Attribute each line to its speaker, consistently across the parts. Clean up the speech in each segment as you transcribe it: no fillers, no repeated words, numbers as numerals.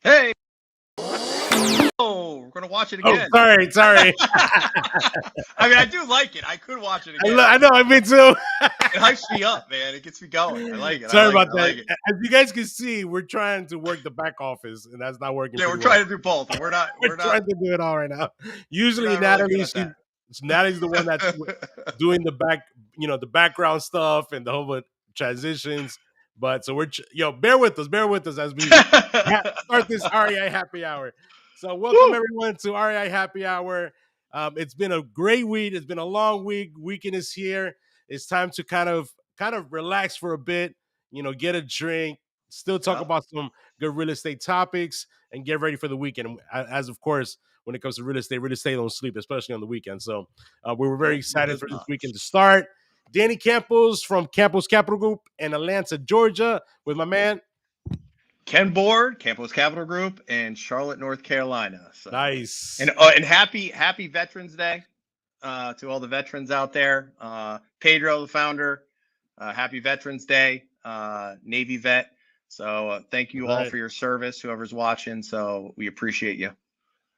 Speaker 1: Hey, oh, we're gonna watch it
Speaker 2: Oh,
Speaker 1: again.
Speaker 2: sorry.
Speaker 1: I mean, I do like it. I could watch it again.
Speaker 2: I know, me too.
Speaker 1: It hypes me up, man. It gets me going. I like it. I
Speaker 2: Sorry
Speaker 1: like it.
Speaker 2: about
Speaker 1: I
Speaker 2: that.
Speaker 1: like it.
Speaker 2: As you guys can see, we're trying to work the back office, and that's not working
Speaker 1: Yeah,
Speaker 2: pretty
Speaker 1: we're
Speaker 2: well.
Speaker 1: trying to do both, and we're not.
Speaker 2: We're
Speaker 1: We're not.
Speaker 2: trying to do it all right now.
Speaker 1: We're
Speaker 2: Usually,
Speaker 1: not really good at
Speaker 2: Natalie's the one that's
Speaker 1: that.
Speaker 2: doing the the background stuff and the whole transitions. But so bear with us as we start this REI happy hour. So welcome
Speaker 1: Woo!
Speaker 2: everyone to REI happy hour. It's been a great week. It's been a long week. Weekend is here. It's time to kind of relax for a bit. Get a drink. Still talk
Speaker 1: Yeah,
Speaker 2: about some good real estate topics and get ready for the weekend. As of course, when it comes to real estate don't sleep, especially on the weekend. So we were very
Speaker 1: nope, it
Speaker 2: excited
Speaker 1: does
Speaker 2: for this
Speaker 1: not.
Speaker 2: weekend to start. Danny Campos from Campos Capital Group in Atlanta, Georgia, with my man.
Speaker 1: Ken Board, Campos Capital Group, and Charlotte, North Carolina. So,
Speaker 2: Nice.
Speaker 1: and happy Veterans Day to all the veterans out there. Pedro, the founder, happy Veterans Day, Navy vet. So thank you
Speaker 2: All
Speaker 1: all
Speaker 2: right.
Speaker 1: for your service, whoever's watching. So we appreciate you.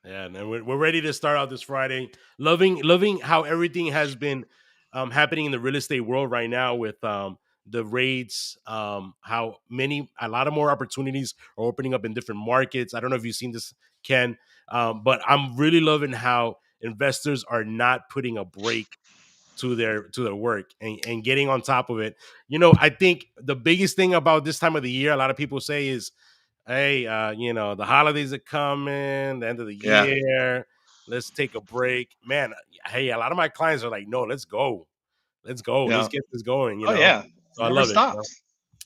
Speaker 2: Yeah, and we're ready to start out this Friday. Loving how everything has been happening in the real estate world right now with the rates, how a lot of more opportunities are opening up in different markets. I don't know if you've seen this, Ken, but I'm really loving how investors are not putting a break to their work and getting on top of it. I think the biggest thing about this time of the year, a lot of people say is, hey, the holidays are coming, the end of the
Speaker 1: Yeah.
Speaker 2: year. Let's take a break. Man, hey, a lot of my clients are like, no, let's go. Let's go. Let's
Speaker 1: Yeah.
Speaker 2: get this going.
Speaker 1: Oh yeah.
Speaker 2: So I
Speaker 1: Never
Speaker 2: love it.
Speaker 1: stops.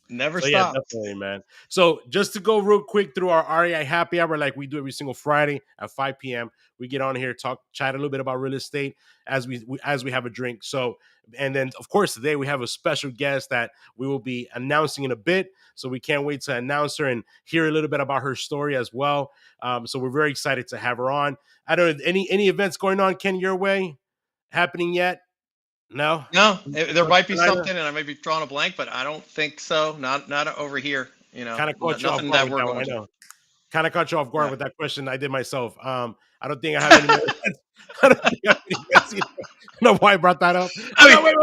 Speaker 1: Never
Speaker 2: So yeah,
Speaker 1: stops.
Speaker 2: definitely, man. So just to go real quick through our REI happy hour, like we do every single Friday at 5 p.m. We get on here, chat a little bit about real estate as we have a drink. So, and then of course today we have a special guest that we will be announcing in a bit. So we can't wait to announce her and hear a little bit about her story as well. So we're very excited to have her on. I don't know any events going on, Ken, your way happening yet? No,
Speaker 1: No, there
Speaker 2: North
Speaker 1: might be
Speaker 2: Carolina?
Speaker 1: something, and I may be drawing a blank, but I don't think so. Not over here.
Speaker 2: Kind of caught you off
Speaker 1: Nothing
Speaker 2: guard
Speaker 1: that
Speaker 2: with
Speaker 1: we're
Speaker 2: that one.
Speaker 1: going
Speaker 2: I
Speaker 1: to.
Speaker 2: know. Kind of caught you off guard
Speaker 1: Yeah.
Speaker 2: with that question. I did myself. I don't think I have any more. I don't think I have any events either. I don't know why I brought that up.
Speaker 1: I mean,
Speaker 2: Wait.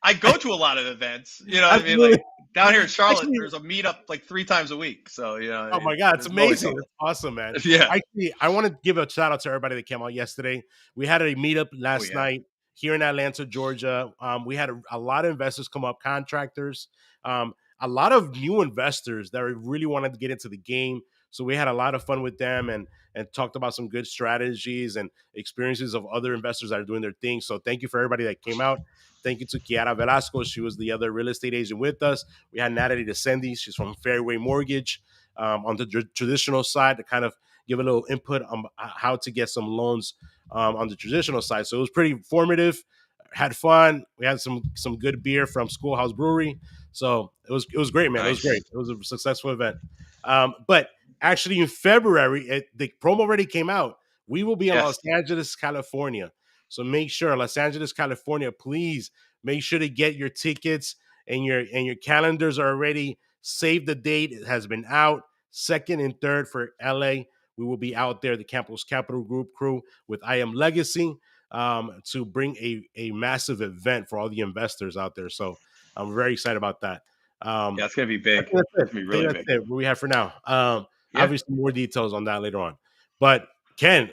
Speaker 1: I go to a lot of events. You know what I mean?
Speaker 2: Absolutely.
Speaker 1: Like down here in Charlotte,
Speaker 2: Actually,
Speaker 1: there's a meetup like 3 times a week. So
Speaker 2: oh my God, it's
Speaker 1: there's always
Speaker 2: amazing.
Speaker 1: something.
Speaker 2: It's awesome, man.
Speaker 1: Yeah.
Speaker 2: Actually, I want to give a shout out to everybody that came out yesterday. We had a meetup
Speaker 1: Oh
Speaker 2: last
Speaker 1: yeah.
Speaker 2: night here in Atlanta, Georgia. We had a lot of investors come up, contractors, a lot of new investors that really wanted to get into the game. So we had a lot of fun with them and talked about some good strategies and experiences of other investors that are doing their thing. So thank you for everybody that came out. Thank you to Kiara Velasco. She was the other real estate agent with us. We had Natalie DeCendi. She's from Fairway Mortgage on the traditional side to kind of give a little input on how to get some loans on the traditional side. So it was pretty informative. Had fun. We had some good beer from Schoolhouse Brewery. So it was great, man. It was
Speaker 1: Nice.
Speaker 2: great. It was a successful event. But actually, in February, the promo already came out. We will be in
Speaker 1: Yes.
Speaker 2: Los Angeles, California. So make sure, Los Angeles, California, please make sure to get your tickets and your calendars are already. Save the date. It has been out. 2nd and 3rd for LA. We will be out there, the Campos Capital Group crew with I Am Legacy, to bring a massive event for all the investors out there. So I'm very excited about that.
Speaker 1: Yeah, it's gonna be
Speaker 2: I
Speaker 1: big.
Speaker 2: think that's
Speaker 1: It's
Speaker 2: it.
Speaker 1: gonna be
Speaker 2: I think
Speaker 1: really
Speaker 2: that's
Speaker 1: big.
Speaker 2: it. What we have for now.
Speaker 1: Yeah.
Speaker 2: Obviously, more details on that later on. But Ken,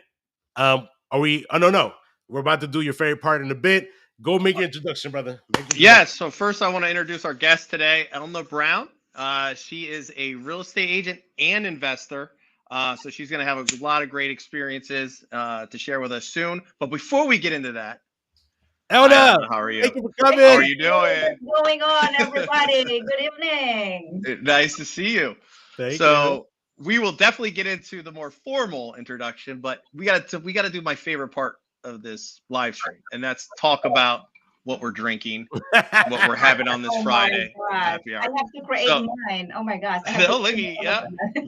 Speaker 2: are we? Oh no. We're about to do your favorite part in a bit. Go make your introduction, brother.
Speaker 1: Yes. So first, I want to introduce our guest today, Elna Brown. She is a real estate agent and investor. So she's going to have a lot of great experiences to share with us soon. But before we get into that,
Speaker 2: Elna,
Speaker 1: Elna, how are you?
Speaker 2: thank you for
Speaker 1: How
Speaker 2: coming.
Speaker 1: are you doing?
Speaker 3: What's going on, everybody? Good evening.
Speaker 1: Nice to see you.
Speaker 2: Thank you.
Speaker 1: So we will definitely get into the more formal introduction, but we got to do my favorite part of this live stream, and that's talk about what we're drinking, what we're having on this
Speaker 3: Oh
Speaker 1: Friday.
Speaker 3: my gosh.
Speaker 1: Happy
Speaker 3: I
Speaker 1: hour.
Speaker 3: have to create
Speaker 1: So,
Speaker 3: mine. Oh my gosh. I have
Speaker 1: no,
Speaker 3: to
Speaker 1: look,
Speaker 3: create
Speaker 1: yeah.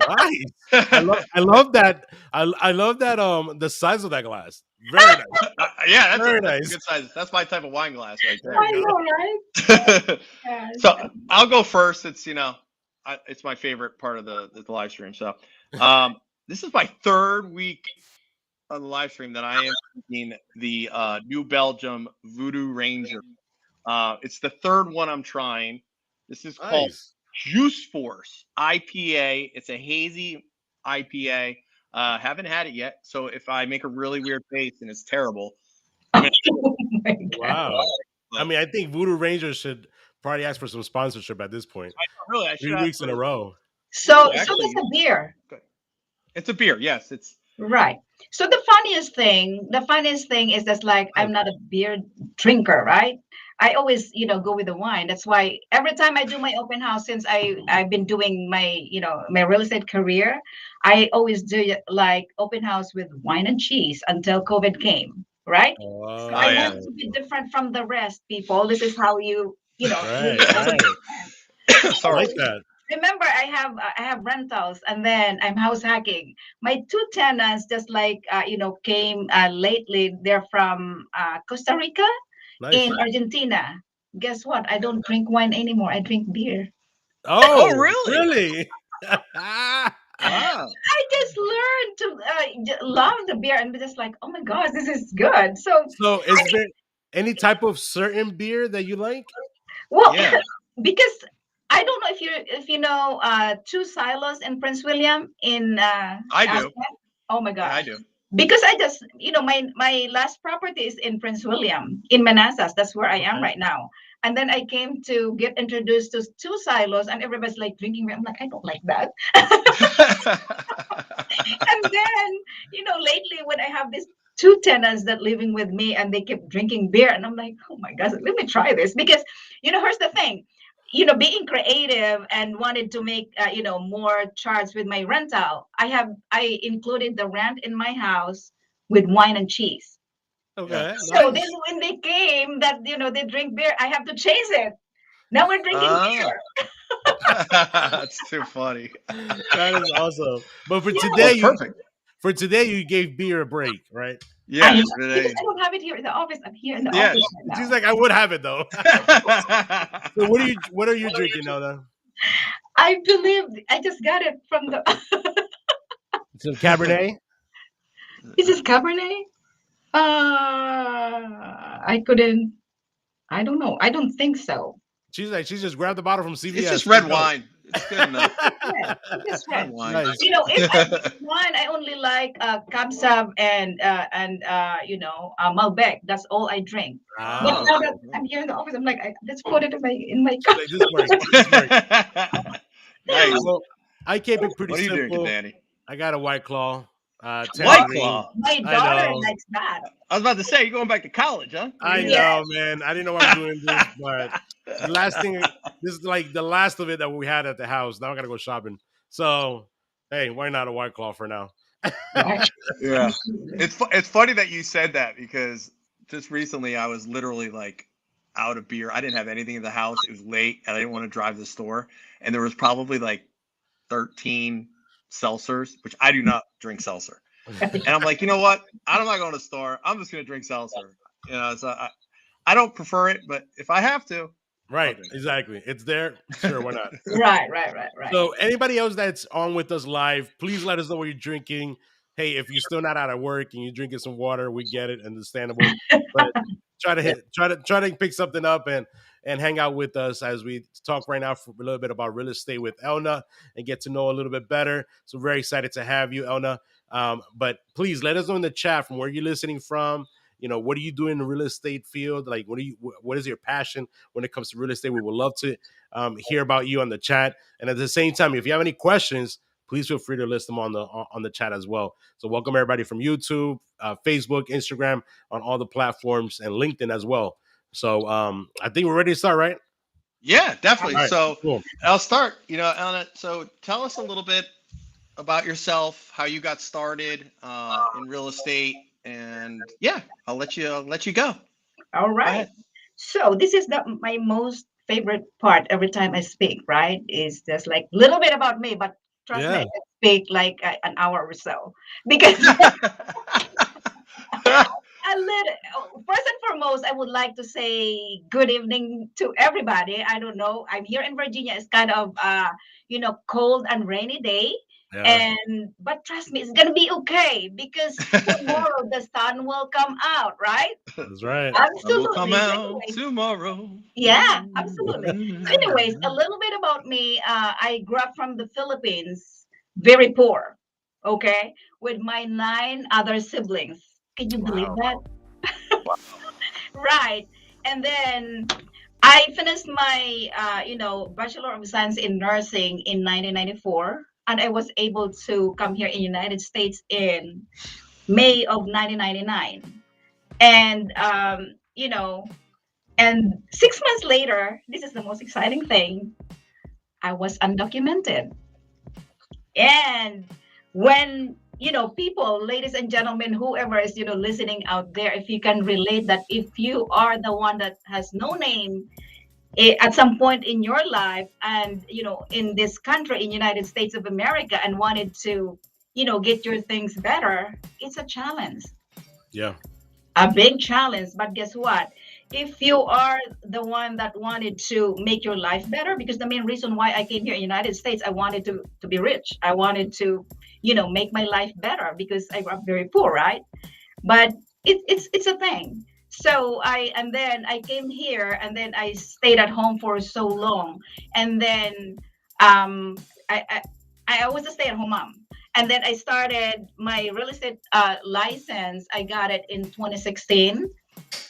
Speaker 2: Nice. I love that. I love that. The size of that glass. Very nice.
Speaker 1: Yeah,
Speaker 2: Very
Speaker 1: that's a
Speaker 2: nice.
Speaker 1: good size. That's my type of wine glass right
Speaker 3: I
Speaker 1: there.
Speaker 3: know, right? Yes.
Speaker 1: So I'll go first. It's it's my favorite part of the live stream. So, um, this is my third week on the live stream that I am drinking the New Belgium Voodoo Ranger. It's the third one I'm trying. This is called
Speaker 2: Nice.
Speaker 1: Juice Force IPA. It's a hazy IPA. Haven't had it yet, so if I make a really weird face and it's terrible, I'm gonna.
Speaker 3: Oh my God.
Speaker 2: Wow. I
Speaker 1: But
Speaker 2: mean, I think Voodoo Rangers should probably ask for some sponsorship at this point.
Speaker 1: really, I should
Speaker 2: 3 weeks in a
Speaker 1: actually.
Speaker 2: row.
Speaker 3: So,
Speaker 1: Ooh,
Speaker 3: so
Speaker 1: actually,
Speaker 3: that's a beer.
Speaker 1: it's a beer. Yes, it's.
Speaker 3: Right. So the funniest thing is that's like
Speaker 2: Nice.
Speaker 3: I'm not a beer drinker, right? I always, go with the wine. That's why every time I do my open house, since I've been doing my, my real estate career, I always do like open house with wine and cheese until COVID came, right? So
Speaker 1: Oh
Speaker 3: I
Speaker 1: yeah.
Speaker 3: want
Speaker 2: Oh,
Speaker 3: to be different from the rest, people. This is how
Speaker 2: right,
Speaker 3: also
Speaker 2: right. I
Speaker 1: Sorry.
Speaker 2: like
Speaker 3: so
Speaker 2: that.
Speaker 3: remember I have rentals and then I'm house hacking. My two tenants just like came lately. They're from Costa Rica in
Speaker 2: Nice.
Speaker 3: Argentina. Guess what? I don't drink wine anymore. I drink beer.
Speaker 1: Oh
Speaker 2: Oh,
Speaker 1: really?
Speaker 2: really?
Speaker 1: Wow.
Speaker 3: I just learned to love the beer and be just like, oh my gosh, this is good. So,
Speaker 2: So, is there any type of certain beer that you like?
Speaker 3: well,
Speaker 1: Yeah,
Speaker 3: because I don't know if you know two silos in Prince William in
Speaker 1: I do.
Speaker 3: Aztec. Oh my
Speaker 1: Yeah, I
Speaker 3: gosh.
Speaker 1: do.
Speaker 3: Because I just, my last property is in Prince William, in Manassas. That's where I am
Speaker 2: Okay.
Speaker 3: right now. And then I came to get introduced to two silos, and everybody's like drinking beer. I'm like, I don't like that. And then, lately when I have these two tenants that living with me and they keep drinking beer, and I'm like, oh my gosh, let me try this. Because, here's the thing, being creative and wanted to make, more charge with my rental, I included the rent in my house with wine and cheese.
Speaker 1: Yeah.
Speaker 2: Okay.
Speaker 3: So then
Speaker 2: Nice.
Speaker 3: when they came that, they drink beer, I have to chase it. Now we're drinking
Speaker 1: Ah,
Speaker 3: beer.
Speaker 1: that's too funny.
Speaker 2: That is awesome. But for
Speaker 3: Yeah.
Speaker 1: Well,
Speaker 2: today,
Speaker 1: it's perfect.
Speaker 2: you gave beer a break, right?
Speaker 3: I
Speaker 1: Yeah.
Speaker 3: know, because
Speaker 1: Today.
Speaker 3: I don't have it here in the office. I'm here in the
Speaker 1: Yeah.
Speaker 3: office right
Speaker 2: She's
Speaker 3: now.
Speaker 2: like, I would have it though. So what are you drinking, Elna?
Speaker 3: I believe I just got it from the.
Speaker 2: Some Cabernet?
Speaker 3: Is this Cabernet? I couldn't. I don't know. I don't think so.
Speaker 2: She's like, she just grabbed the bottle from
Speaker 1: It's
Speaker 2: CVS.
Speaker 1: just
Speaker 2: Here you
Speaker 1: red
Speaker 2: go.
Speaker 1: wine. It's good enough.
Speaker 3: It's just
Speaker 1: Red
Speaker 3: red.
Speaker 1: wine.
Speaker 2: Nice.
Speaker 3: If I drink wine, I only like Cab Sav and Malbec. That's all I drink. But
Speaker 2: Ah,
Speaker 1: Oh.
Speaker 3: now
Speaker 2: okay.
Speaker 3: that I'm here in the office, I'm like, let's put it in my
Speaker 2: She's
Speaker 3: cup.
Speaker 2: like, this works. This works.
Speaker 1: Nice.
Speaker 2: Well, I keep it pretty
Speaker 1: What are you drinking,
Speaker 2: simple.
Speaker 1: Danny?
Speaker 2: I got a White Claw,
Speaker 1: White
Speaker 3: Oh,
Speaker 2: tangerine.
Speaker 1: Claw.
Speaker 3: my
Speaker 2: I
Speaker 3: daughter
Speaker 2: know.
Speaker 3: likes that.
Speaker 1: I was about to say you're going back to college, huh? What are
Speaker 2: I
Speaker 1: you doing?
Speaker 2: know,
Speaker 3: Yes.
Speaker 2: man. I didn't know I'm doing this, but the last thing, this is like the last of it that we had at the house. Now I gotta go shopping. So, hey, why not a White Claw for now?
Speaker 3: Right.
Speaker 1: Yeah.
Speaker 3: Absolutely.
Speaker 1: It's funny that you said that because just recently I was literally like out of beer. I didn't have anything in the house. It was late and I didn't want to drive to the store. And there was probably like 13 seltzers, which I do not drink seltzer. And I'm like, you know what? I'm not going to the store. I'm just going to drink seltzer. So I don't prefer it, but if I have to, I'll
Speaker 2: Right,
Speaker 1: drink it.
Speaker 2: exactly. It's there. Sure, why not?
Speaker 3: Right. Right. Right. Right.
Speaker 2: So, anybody else that's on with us live, please let us know what you're drinking. Hey, if you're still not out of work and you're drinking some water, we get it, understandable. But try to pick something up and hang out with us as we talk right now for a little bit about real estate with Elna and get to know a little bit better. So, very excited to have you, Elna. But please let us know in the chat from where you're listening from. What do you do in the real estate field? Like, what is your passion when it comes to real estate? We would love to hear about you on the chat. And at the same time, if you have any questions, please feel free to list them on the chat as well. So welcome everybody from YouTube, Facebook, Instagram, on all the platforms, and LinkedIn as well. So I think we're ready to start, right?
Speaker 1: Yeah, definitely.
Speaker 2: All right,
Speaker 1: So
Speaker 2: cool.
Speaker 1: I'll start. Anna. So tell us a little bit about yourself, how you got started in real estate, and yeah, I'll let you go.
Speaker 3: All
Speaker 1: Go
Speaker 3: right.
Speaker 1: ahead.
Speaker 3: So this is my most favorite part every time I speak, right? Is just like a little bit about me, but trust me, I
Speaker 2: Yeah.
Speaker 3: can speak like an hour or so because a little. Oh, first and foremost, I would like to say good evening to everybody. I don't know. I'm here in Virginia. It's kind of cold and rainy day.
Speaker 2: Yeah,
Speaker 3: And but trust me, it's gonna be okay because tomorrow the sun will come out, right?
Speaker 2: that's right.
Speaker 1: Sun will come
Speaker 3: Absolutely. So
Speaker 1: out
Speaker 3: anyway,
Speaker 1: tomorrow.
Speaker 3: yeah, absolutely. So, anyways, a little bit about me. I grew up from the Philippines, very poor, okay, with my nine other siblings. Can you believe
Speaker 2: Wow.
Speaker 3: that? Right. And then I finished my, Bachelor of Science in Nursing in 1994, and I was able to come here in United States in May of 1999. And, and 6 months later, this is the most exciting thing. I was undocumented. And when, people, ladies and gentlemen, whoever is, listening out there, if you can relate that if you are the one that has no name at some point in your life and, in this country, in United States of America and wanted to, get your things better, it's a challenge,
Speaker 2: Yeah,
Speaker 3: a big challenge. But guess what? If you are the one that wanted to make your life better, because the main reason why I came here in the United States, I wanted to be rich. I wanted to, make my life better because I grew up very poor, right? But it's a thing. So and then I came here and then I stayed at home for so long. And then I, I I was a stay-at-home mom. And then I started my real estate license. I got it in 2016,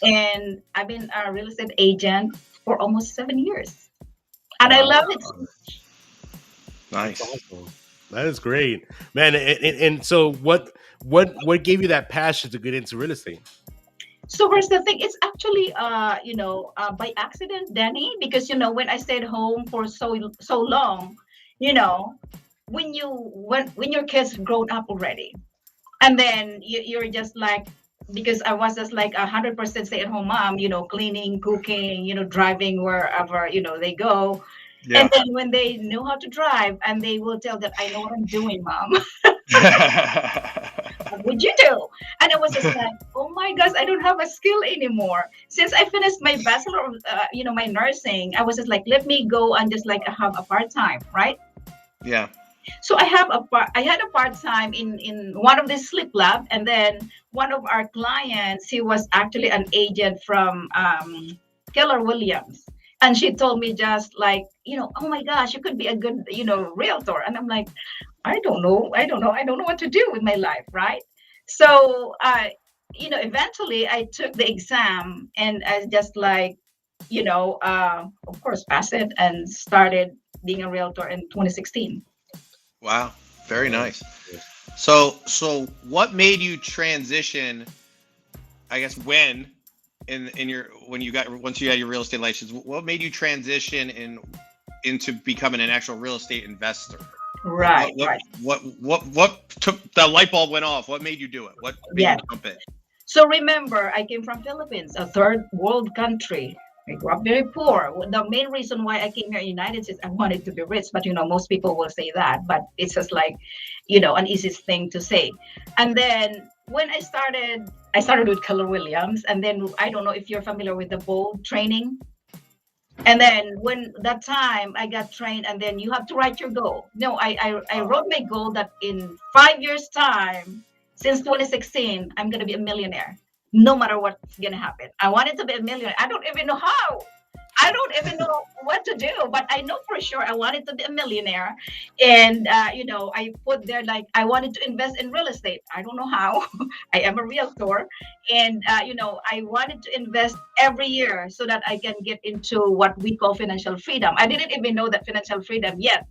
Speaker 3: and I've been a real estate agent for almost 7 years, and I
Speaker 2: wow,
Speaker 3: love it so much.
Speaker 2: that's
Speaker 1: Nice.
Speaker 2: awesome. That is great, man. And so, what gave you that passion to get into real estate?
Speaker 3: So here's the thing: it's actually, by accident, Danny, because when I stayed home for so long, you know, when your kids grown up already, and then you're just like, because I was just like 100% stay-at-home mom, cleaning, cooking, driving wherever they go. And
Speaker 1: Yeah.
Speaker 3: then when they know how to drive, and they will tell that I know what I'm doing, mom. What would you do? And I was just like, oh my gosh, I don't have a skill anymore. Since I finished my bachelor of, my nursing, I was just like, let me go and just like have a part time, right?
Speaker 1: Yeah.
Speaker 3: So I had a part time in one of the sleep lab, and then one of our clients, he was actually an agent from Keller Williams, and she told me just like, oh my gosh, you could be a good, realtor, and I'm like, I don't know what to do with my life, right? So eventually I took the exam, and I just like, of course, passed it and started being a realtor in 2016.
Speaker 1: Wow. Very
Speaker 2: Wow.
Speaker 1: nice. So what made you transition? I guess in your when you got once you got your real estate license, what made you transition into becoming an actual real estate investor? Like
Speaker 3: Right, right.
Speaker 1: what took the light bulb went off? What made you do it? What made you
Speaker 3: Yes.
Speaker 1: jump in?
Speaker 3: So remember, I came from Philippines, a third world country. I grew up very poor. The main reason why I came here in the United States, I wanted to be rich, but most people will say that, but it's just like, an easy thing to say. And then when I started with Keller Williams, and then I don't know if you're familiar with the bold training. And then when that time I got trained, and then you have to write your goal. No, I wrote my goal that in 5 years' time, since 2016, I'm gonna be a millionaire, no matter what's gonna happen. I wanted to be a millionaire. I don't even know how. I don't even know what to do, but I know for sure I wanted to be a millionaire. And, I put there like I wanted to invest in real estate. I don't know how. I am a realtor. And, I wanted to invest every year so that I can get into what we call financial freedom. I didn't even know that financial freedom yet,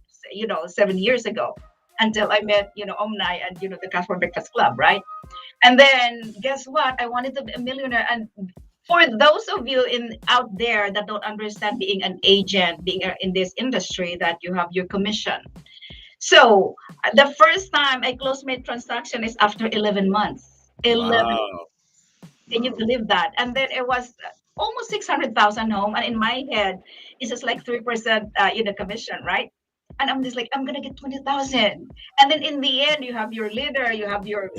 Speaker 3: 7 years ago, until I met, Omni and, the Cash for Breakfast Club, right? And then guess what? I wanted to be a millionaire. And for those of you in out there that don't understand being an agent, being in this industry, that you have your commission. So the first time I closed my transaction is after 11 months. 11.
Speaker 2: Wow.
Speaker 3: Can you
Speaker 1: Wow.
Speaker 3: believe that? And then it was almost 600,000 home. And in my head, it's just like 3%, commission, right? And I'm just like, I'm gonna get 20,000. And then in the end, you have your leader, you have your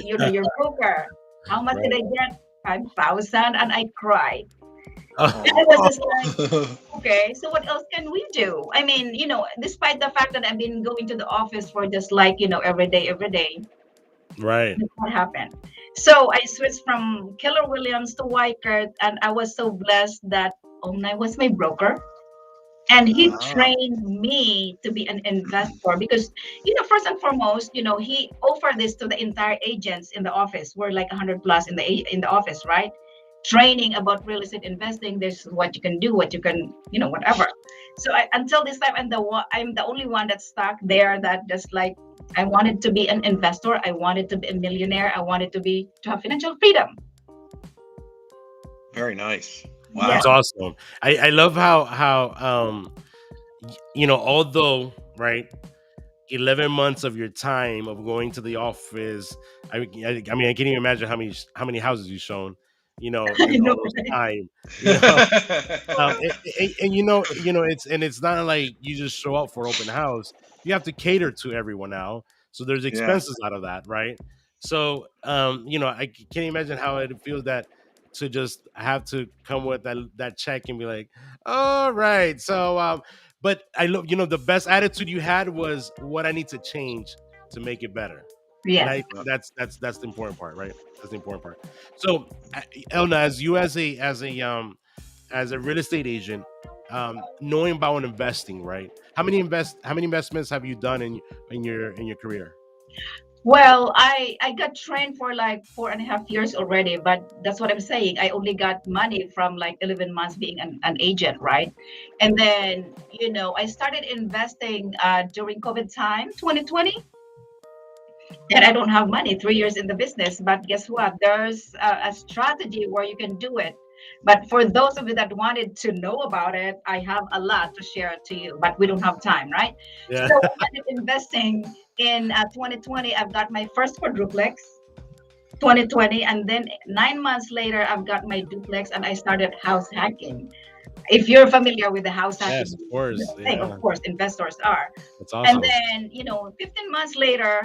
Speaker 3: broker. How much did
Speaker 2: Right.
Speaker 3: I get? 5,000, and I cried. And I
Speaker 1: Oh.
Speaker 3: was just like, okay, so what else can we do? I mean, despite the fact that I've been going to the office for just like, every day,
Speaker 2: Right.
Speaker 3: that's what happened. So I switched from Keller Williams to Weichert, and I was so blessed that Omni was my broker. And he
Speaker 1: Ah,
Speaker 3: trained me to be an investor because, first and foremost, he offered this to the entire agents in the office. We're like 100 plus in the office, right? Training about real estate investing. This is what you can do, what you can, whatever. So until this time, I'm the only one that's stuck there. That just like I wanted to be an investor. I wanted to be a millionaire. I wanted to have financial freedom.
Speaker 1: very nice.
Speaker 3: Yeah.
Speaker 2: That's
Speaker 1: Wow.
Speaker 2: awesome. I love how although, right, 11 months of your time of going to the office. I mean, I can't even imagine how many houses you've shown,
Speaker 3: I
Speaker 2: in
Speaker 3: know,
Speaker 2: all those
Speaker 3: right?
Speaker 2: time, and it's not like you just show up for open house. You have to cater to everyone now, so there's
Speaker 1: Yeah.
Speaker 2: expenses out of that, right? So, can't imagine how it feels that to just have to come with that check and be like, all right, so but I love, the best attitude you had was what I need to change to make it better. And
Speaker 3: Yes.
Speaker 2: I that's the important part, right? That's the important part. So, Elna, as you as a real estate agent, knowing about investing, right? How many investments have you done in your career?
Speaker 3: Well, I got trained for like 4.5 years already, but that's what I'm saying. I only got money from like 11 months being an agent, right? And then, I started investing during COVID time, 2020, and I don't have money, 3 years in the business. But guess what? There's a strategy where you can do it. But for those of you that wanted to know about it, I have a lot to share to you, but we don't have time, right?
Speaker 2: Yeah.
Speaker 3: So I started investing in 2020. I've got my first quadruplex, 2020, and then 9 months later, I've got my duplex, and I started house hacking. If you're familiar with the house
Speaker 2: Yes,
Speaker 3: hacking
Speaker 2: of course.
Speaker 3: thing, of
Speaker 2: Yeah,
Speaker 3: course, investors are.
Speaker 2: that's
Speaker 3: And
Speaker 2: awesome.
Speaker 3: then, 15 months later,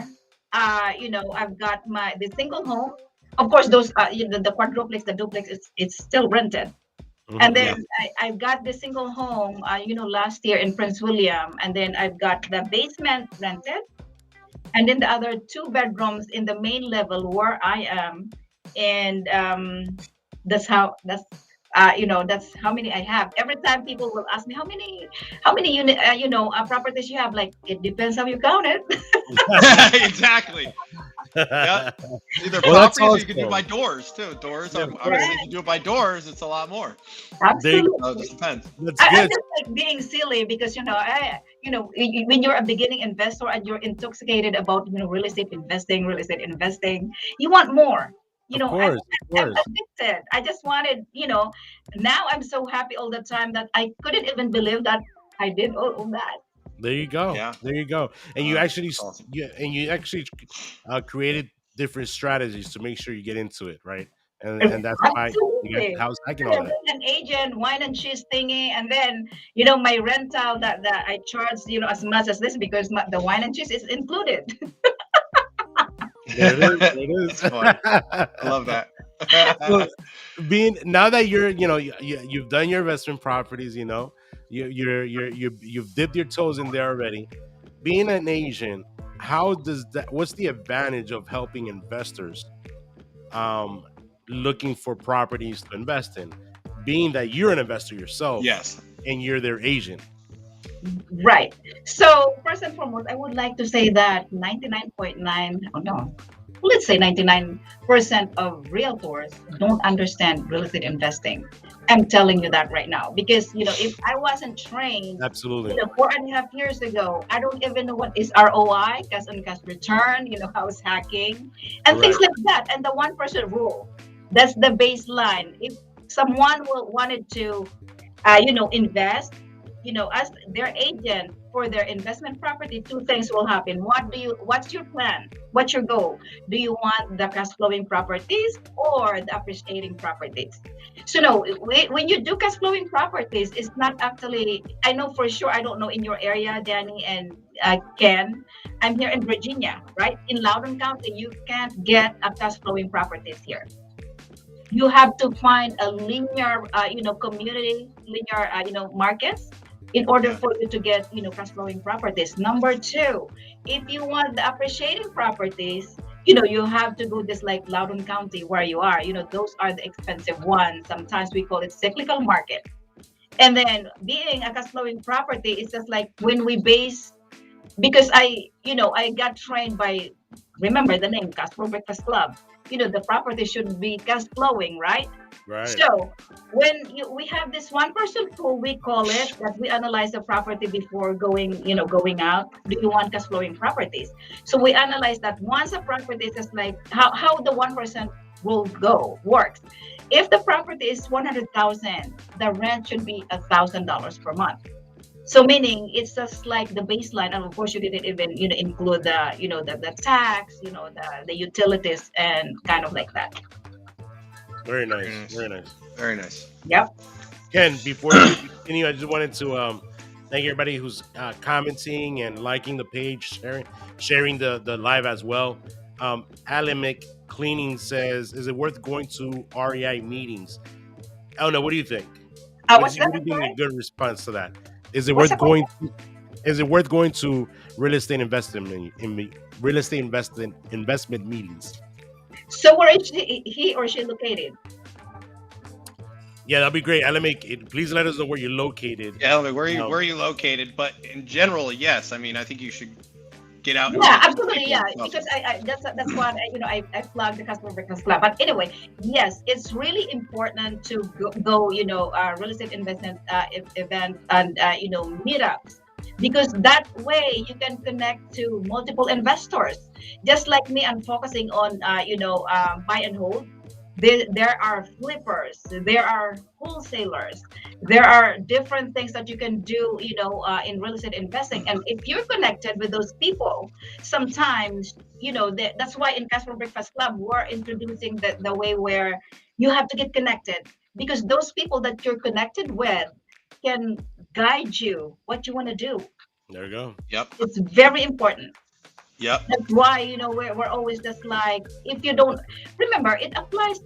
Speaker 3: I've got the single home. Of course, those the quadruplex, the duplex, it's still rented. And
Speaker 2: Hmm.
Speaker 3: then
Speaker 1: Yeah.
Speaker 3: I've got the single home, last year in Prince William, and then I've got the basement rented, and then the other two bedrooms in the main level where I am, and that's how many I have. Every time people will ask me how many unit properties you have, like it depends how you count it.
Speaker 1: Exactly. Yeah. Either
Speaker 2: Well, that's
Speaker 1: properties or you can do by
Speaker 2: awesome.
Speaker 1: doors too. Doors
Speaker 2: Yeah,
Speaker 1: are
Speaker 2: of
Speaker 1: obviously
Speaker 2: course.
Speaker 1: if you do it by doors, it's a lot more.
Speaker 2: There,
Speaker 1: So it just
Speaker 3: Absolutely.
Speaker 1: depends.
Speaker 2: that's
Speaker 3: I'm
Speaker 2: good.
Speaker 3: just like being silly because when you're a beginning investor and you're intoxicated about real estate investing, you want more.
Speaker 2: Of
Speaker 3: I'm
Speaker 2: course, of
Speaker 3: I'm
Speaker 2: course.
Speaker 3: addicted. I just wanted. Now I'm so happy all the time that I couldn't even believe that I did all of that.
Speaker 2: There you go.
Speaker 1: Yeah.
Speaker 2: There you go. And you actually,
Speaker 1: That's awesome.
Speaker 2: created different strategies to make sure you get into it, right? And that's why you got
Speaker 3: Absolutely.
Speaker 2: house hacking all
Speaker 3: Yeah,
Speaker 2: that.
Speaker 3: being an agent, wine and cheese thingy, and then my rental that I charge as much as this because the wine and cheese is included.
Speaker 2: There it is. There
Speaker 1: That's funny.
Speaker 2: it
Speaker 1: I love
Speaker 2: is.
Speaker 1: that.
Speaker 2: So, being now that you've done your investment properties, you've dipped your toes in there already. Being an Asian, what's the advantage of helping investors um looking for properties to invest in, being that you're an investor yourself
Speaker 1: Yes.
Speaker 2: and you're their agent?
Speaker 3: Right. So first and foremost, I would like to say that 99.9, oh no, let's say 99% of realtors don't understand real estate investing. I'm telling you that right now because if I wasn't trained,
Speaker 2: Absolutely.
Speaker 3: 4.5 years ago, I don't even know what is ROI, cash on cash return, house hacking, and things
Speaker 2: Correct.
Speaker 3: like that, and the 1% rule. That's the baseline. If someone wanted to invest, as their agent for their investment property, two things will happen. What's your plan? What's your goal? Do you want the cash flowing properties or the appreciating properties? So no, when you do cash flowing properties, it's not actually, I know for sure, I don't know in your area, Danny and Ken, I'm here in Virginia, right? In Loudoun County, you can't get a cash flowing properties here. You have to find a linear, community, linear, markets in order
Speaker 1: Yeah.
Speaker 3: for you to get, cash flowing properties. Number two, if you want the appreciating properties, you have to go just like Loudoun County where you are. Those are the expensive ones. Sometimes we call it cyclical market. And then being a cash flowing property is just like when we base, because I got trained by, remember the name, cash flow breakfast club. The property should be cash flowing, right?
Speaker 2: Right.
Speaker 3: So when we have this one person pool, we call it that we analyze the property before going out. Do you want cash flowing properties? So we analyze that once a property is just like how the 1% will go works. If the property is 100,000, the rent should be $1,000 per month. So meaning it's just like the baseline, and of course you didn't even include the tax, the utilities and kind of like that.
Speaker 2: Very
Speaker 1: Very
Speaker 2: nice.
Speaker 1: nice.
Speaker 2: Very nice.
Speaker 1: Very nice.
Speaker 3: Yep.
Speaker 2: Ken, before you continue, I just wanted to thank everybody who's commenting and liking the page, sharing the live as well. Alemic Cleaning says, "Is it worth going to REI meetings?" I don't know. What do you think?
Speaker 3: What's that?
Speaker 2: What do you
Speaker 3: I'm
Speaker 2: think is
Speaker 3: sorry.
Speaker 2: a good response to that? Is it
Speaker 3: What's the
Speaker 2: worth going?
Speaker 3: question?
Speaker 2: Is it worth going to real estate investment real estate investment meetings?
Speaker 3: So where is he or she located?
Speaker 2: Yeah, that'd be great. Alemic, please let us know where you're located.
Speaker 1: Yeah, like where
Speaker 2: Um,
Speaker 1: are you located? But in general, yes. I mean, I think you should get out and
Speaker 3: Yeah,
Speaker 1: meet these
Speaker 3: absolutely.
Speaker 1: people
Speaker 3: Yeah,
Speaker 1: and stuff.
Speaker 3: because that's what I plug the customer breakfast club. But anyway, yes, it's really important to go real estate investment event and meetups, because that way you can connect to multiple investors. Just like me, I'm focusing on buy and hold. There are flippers, there are wholesalers, there are different things that you can do in real estate investing. And if you're connected with those people, sometimes that's why in Casper Breakfast Club we're introducing the way where you have to get connected, because those people that you're connected with can guide you what you want to do.
Speaker 2: there we go.
Speaker 1: Yep.
Speaker 3: It's very important.
Speaker 1: Yep.
Speaker 3: That's why we're always just like, if you don't remember, it applies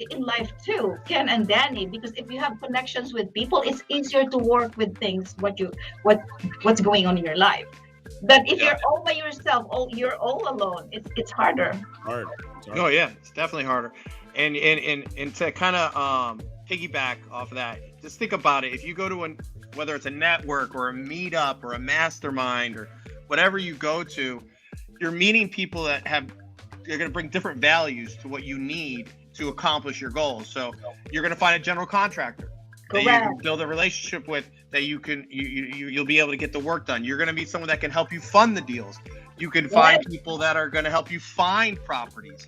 Speaker 3: in life too, Ken and Danny, because if you have connections with people, it's easier to work with things what what's going on in your life. But if
Speaker 1: Yep.
Speaker 3: you're all by yourself, you're all alone, it's harder.
Speaker 2: Hard. It's hard.
Speaker 1: Oh yeah, it's definitely harder. And to kind of piggyback off of that, just think about it. If you go to whether it's a network or a meetup or a mastermind or whatever you go to, you're meeting people that they're going to bring different values to what you need to accomplish your goals. So you're going to find a general contractor that you can
Speaker 3: Correct.
Speaker 1: build a relationship with, that you'll be able to get the work done. You're going to be someone that can help you fund the deals. You can find
Speaker 3: Yes.
Speaker 1: people that are going to help you find properties.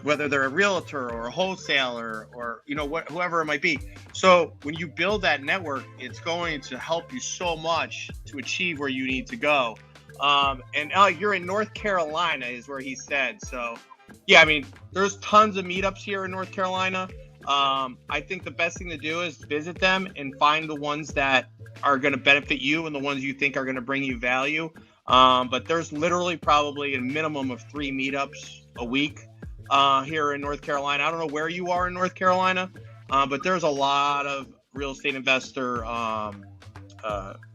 Speaker 1: Whether they're a realtor or a wholesaler or whoever it might be. So when you build that network, it's going to help you so much to achieve where you need to go. And you're in North Carolina, is where he said. So yeah, I mean, there's tons of meetups here in North Carolina. I think the best thing to do is visit them and find the ones that are going to benefit you and the ones you think are going to bring you value. But there's literally probably a minimum of 3 meetups a week here in North Carolina. I don't know where you are in North Carolina, but there's a lot of real estate investor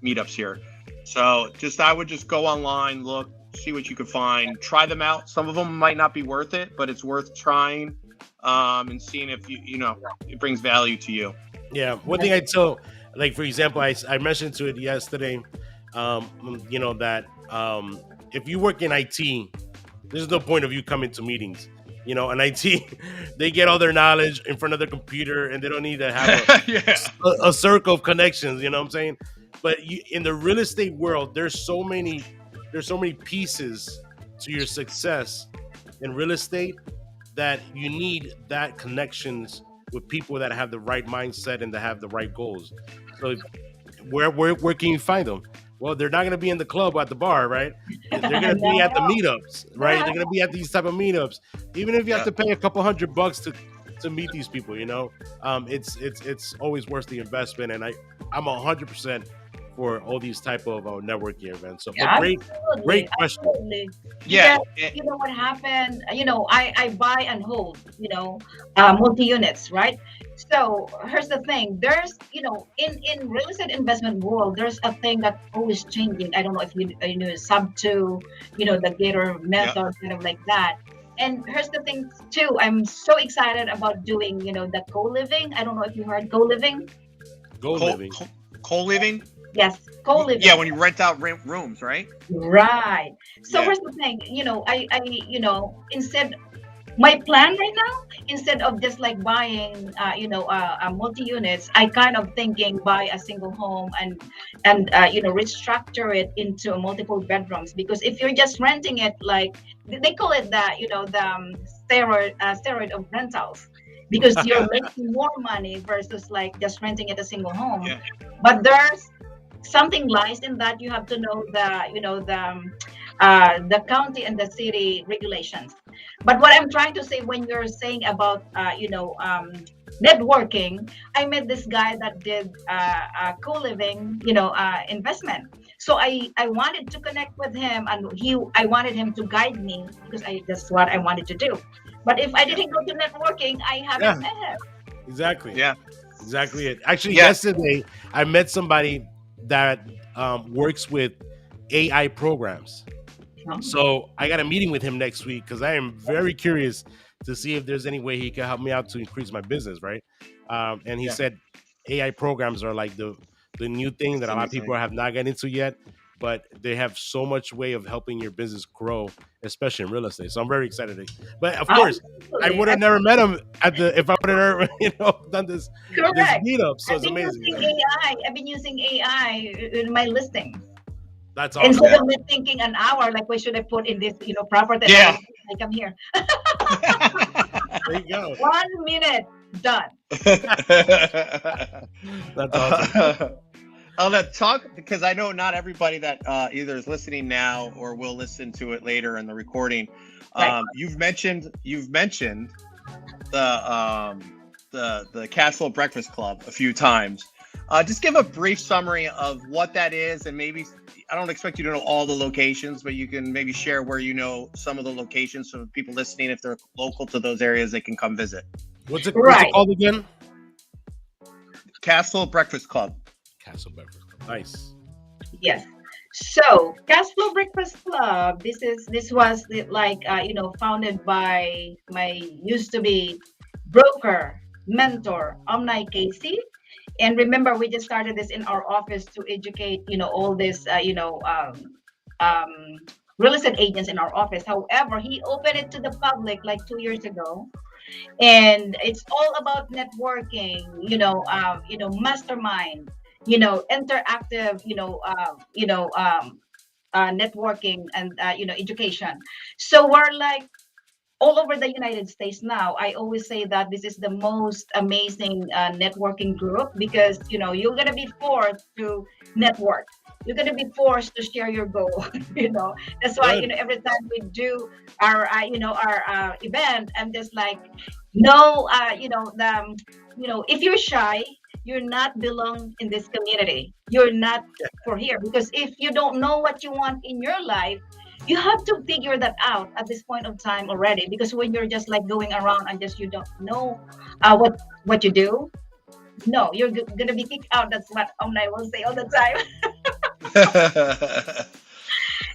Speaker 1: meetups here. So I would just go online, look, see what you can find, try them out. Some of them might not be worth it, but it's worth trying and seeing if it brings value to you.
Speaker 2: Yeah. One thing I tell, like for example, I mentioned to it yesterday, that if you work in IT, there's no point of you coming to meetings. In IT, they get all their knowledge in front of their computer, and they don't need to have
Speaker 1: Yeah.
Speaker 2: a circle of connections. You know what I'm saying? But in the real estate world, there's so many pieces to your success in real estate that you need that connections with people that have the right mindset and that have the right goals. So where can you find them? Well, they're not going to be in the club or at the bar, right? They're going to be
Speaker 3: No.
Speaker 2: at the meetups, right? They're going to be at these type of meetups, even if you have
Speaker 1: Yeah.
Speaker 2: to pay a couple $100 to meet these people. It's always worth the investment, and I'm 100% for all these type of networking events. So, but great
Speaker 3: Absolutely,
Speaker 2: question.
Speaker 3: absolutely.
Speaker 1: Yeah.
Speaker 3: Because you know what happened, I buy and hold, multi units, right? So here's the thing. There's, in real estate investment world, there's a thing that's always changing. I don't know if you know sub two, the Gator
Speaker 1: Yep.
Speaker 3: method, kind of like that. And here's the thing too. I'm so excited about doing, the co-living. I don't know if you heard co-living.
Speaker 2: Go
Speaker 1: Co
Speaker 2: living.
Speaker 1: co co-living.
Speaker 3: Yes,
Speaker 1: Yeah,
Speaker 3: co-living.
Speaker 1: when you rent out rooms, right?
Speaker 3: Right. So
Speaker 1: Yeah.
Speaker 3: here's the thing, instead my plan right now, instead of just like buying, multi units, I kind of thinking buy a single home and restructure it into multiple bedrooms. Because if you're just renting it, like they call it that, the steroid of rentals, because you're making more money versus like just renting it a single home.
Speaker 1: Yeah.
Speaker 3: But there's something lies in that. You have to know the county and the city regulations. But what I'm trying to say, when you're saying about networking, I met this guy that did co-living, investment. So I wanted to connect with him, and I wanted him to guide me, because that's what I wanted to do. But if I
Speaker 1: Yeah.
Speaker 3: didn't go to networking, I
Speaker 2: Yeah,
Speaker 3: haven't met him.
Speaker 2: exactly.
Speaker 1: Yeah.
Speaker 2: Exactly it. Actually,
Speaker 1: Yeah.
Speaker 2: yesterday I met somebody that works with AI programs.
Speaker 3: Oh,
Speaker 2: So I got a meeting with him next week because I am very curious to see if there's any way he can help me out to increase my business, right? And he
Speaker 1: Yeah.
Speaker 2: said AI programs are like the new thing
Speaker 1: It's
Speaker 2: that a
Speaker 1: the
Speaker 2: lot
Speaker 1: new
Speaker 2: of people
Speaker 1: thing.
Speaker 2: have not gotten into yet, but they have so much way of helping your business grow, especially in real estate. So I'm very excited. But of course, I
Speaker 3: absolutely.
Speaker 2: would have never met him at the if I would have never done this
Speaker 3: Correct.
Speaker 2: meetup. So
Speaker 3: I've
Speaker 2: it's
Speaker 3: been
Speaker 2: amazing.
Speaker 3: using AI. I've been using AI in my listings.
Speaker 2: That's
Speaker 3: Instead
Speaker 2: awesome.
Speaker 1: Yeah.
Speaker 3: of me thinking an hour, like what should I put in this, property, and I
Speaker 1: Yeah.
Speaker 3: was like, I'm here.
Speaker 2: There you go.
Speaker 3: 1 minute, done.
Speaker 2: That's awesome.
Speaker 1: I'll let talk, because I know not everybody that either is listening now or will listen to it later in the recording.
Speaker 3: Right.
Speaker 1: You've mentioned the Cash Flow Breakfast Club a few times. Just give a brief summary of what that is, and maybe I don't expect you to know all the locations, but you can maybe share where you know some of the locations, so people listening, if they're local to those areas, they can come visit.
Speaker 2: What's it
Speaker 3: Right.
Speaker 2: called again?
Speaker 1: Castle Breakfast Club.
Speaker 2: Castle Breakfast. Nice.
Speaker 3: Yes. So, Cash Flow Breakfast Club. This was founded by my used to be broker mentor, Omni Casey. And remember, we just started this in our office to educate, all this, um, real estate agents in our office. However, he opened it to the public like 2 years ago, and it's all about networking, mastermind, interactive, networking, and education. So we're like all over the United States now. I always say that this is the most amazing networking group, because you're gonna be forced to network. You're gonna be forced to share your goal. That's why
Speaker 2: Good.
Speaker 3: every time we do our event, I'm just like, no, if you're shy, you're not belong in this community. You're not for here, because if you don't know what you want in your life, you have to figure that out at this point of time already. Because when you're just like going around and just you don't know what you do, no, you're gonna be kicked out. That's what Omni will say all the time.